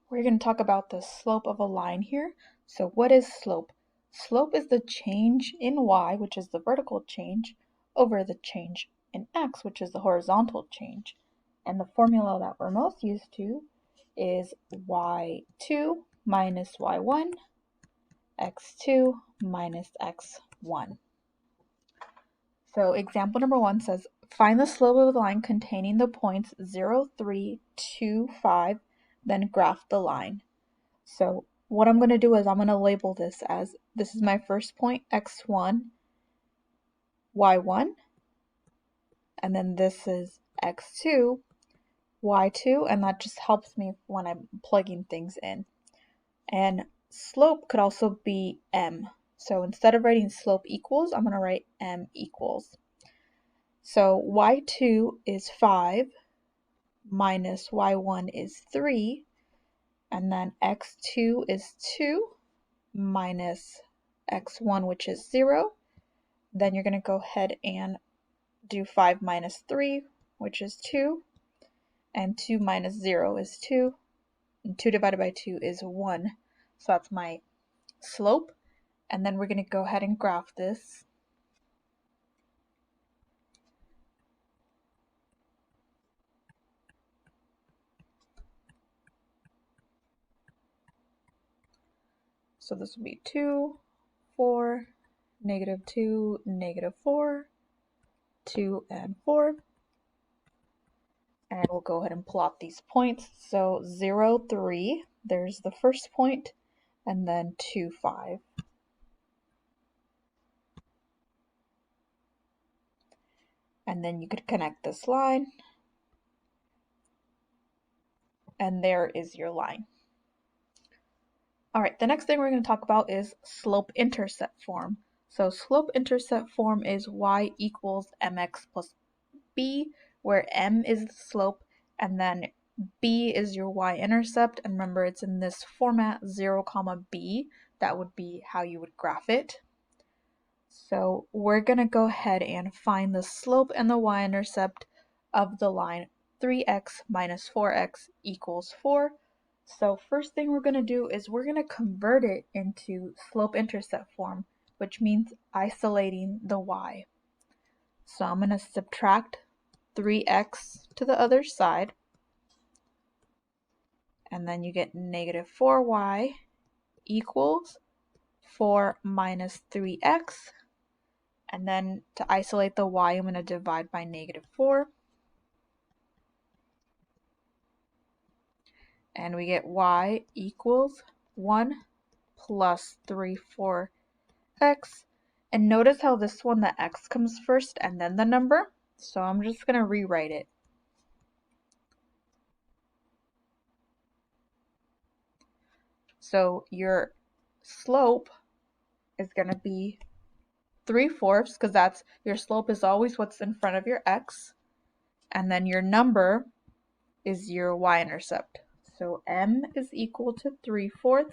We're going to talk about the slope of a line here. So what is slope? Slope is the change in y, which is the vertical change, over the change in x, which is the horizontal change. And the formula that we're most used to is y2 minus y1, x2 minus x1. So example number 1 says, find the slope of the line containing the points 0, 3, 2, 5, then graph the line. So what I'm going to do is I'm going to label this as, this is my first point, x1, y1, and then this is x2, y2, and that just helps me when I'm plugging things in. And slope could also be m. So instead of writing slope equals, I'm going to write m equals. So y2 is 5 minus y1 is 3, and then x2 is 2 minus x1, which is 0. Then you're going to go ahead and do 5 minus 3, which is 2, and 2 minus 0 is 2, and 2 divided by 2 is 1. So that's my slope, and then we're going to go ahead and graph this. So this will be 2, 4, negative 2, negative 4, 2, and 4. And we'll go ahead and plot these points. So 0, 3, there's the first point, and then 2, 5. And then you could connect this line, and there is your line. All right, the next thing we're going to talk about is slope-intercept form. So slope-intercept form is y equals mx plus b, where m is the slope, and then b is your y-intercept. And remember, it's in this format, 0, b. That would be how you would graph it. So we're going to go ahead and find the slope and the y-intercept of the line 3x minus 4x equals 4. So first thing we're going to do is we're going to convert it into slope-intercept form, which means isolating the y. So I'm going to subtract 3x to the other side, and then you get negative 4y equals 4 minus 3x. And then to isolate the y, I'm going to divide by negative 4. And we get y equals 1 plus 3, 4x. And notice how this one, the x comes first and then the number. So I'm just going to rewrite it. So your slope is going to be 3/4, because that's your slope is always what's in front of your x. And then your number is your y-intercept. So m is equal to 3/4,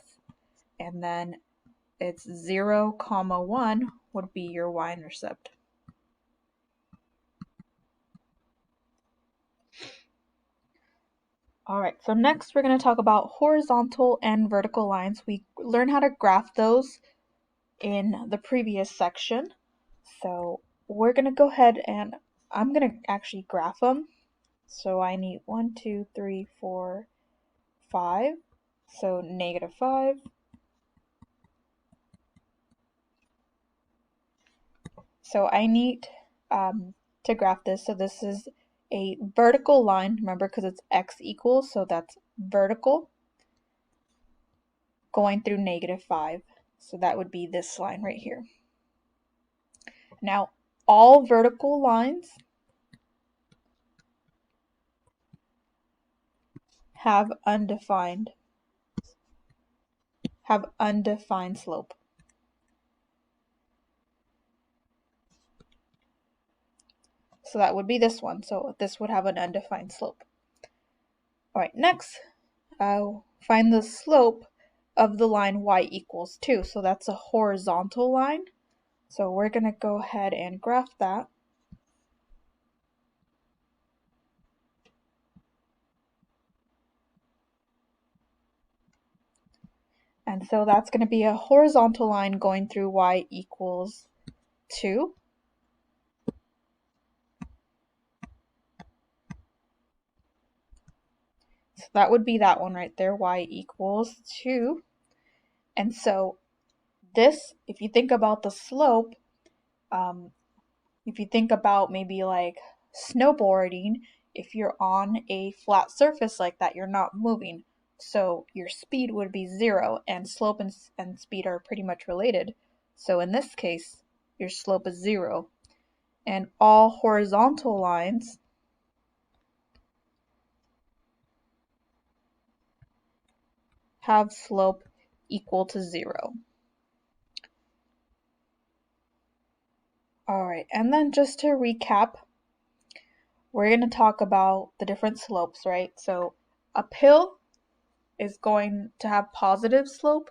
and then it's 0, 1 would be your y-intercept. All right, so next we're going to talk about horizontal and vertical lines. We learned how to graph those in the previous section. So we're going to go ahead and I'm going to actually graph them. So I need 1, 2, 3, 4, 5. So negative 5. So I need to graph this. So this is a vertical line, remember, because it's x equals, so that's vertical, going through negative 5. So that would be this line right here. Now, all vertical lines have undefined slope. So that would be this one. So this would have an undefined slope. All right, next, find the slope of the line y equals 2. So that's a horizontal line. So we're going to go ahead and graph that. And so that's going to be a horizontal line going through y equals 2. So that would be that one right there, y equals 2. And so this, if you think about the slope, if you think about maybe like snowboarding, if you're on a flat surface like that, you're not moving. So your speed would be 0, and slope and speed are pretty much related. So in this case, your slope is 0. And all horizontal lines have slope equal to 0. All right, and then just to recap, we're going to talk about the different slopes, right? So uphill is going to have positive slope,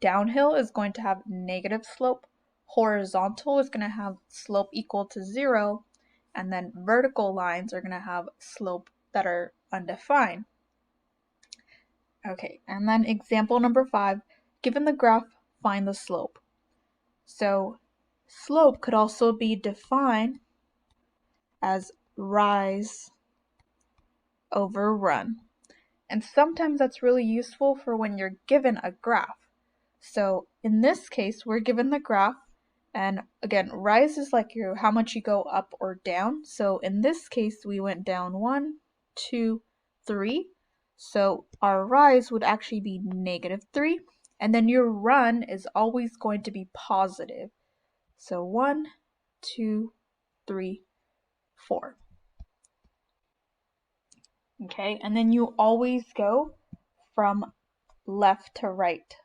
downhill is going to have negative slope, horizontal is going to have slope equal to 0, and then vertical lines are going to have slope that are undefined. Okay, and then example number 5, given the graph, find the slope. So slope could also be defined as rise over run. And sometimes that's really useful for when you're given a graph. So in this case, we're given the graph, and again, rise is like how much you go up or down. So in this case, we went down 1, 2, 3. So our rise would actually be -3, and then your run is always going to be positive. So 1, 2, 3, 4. Okay, and then you always go from left to right.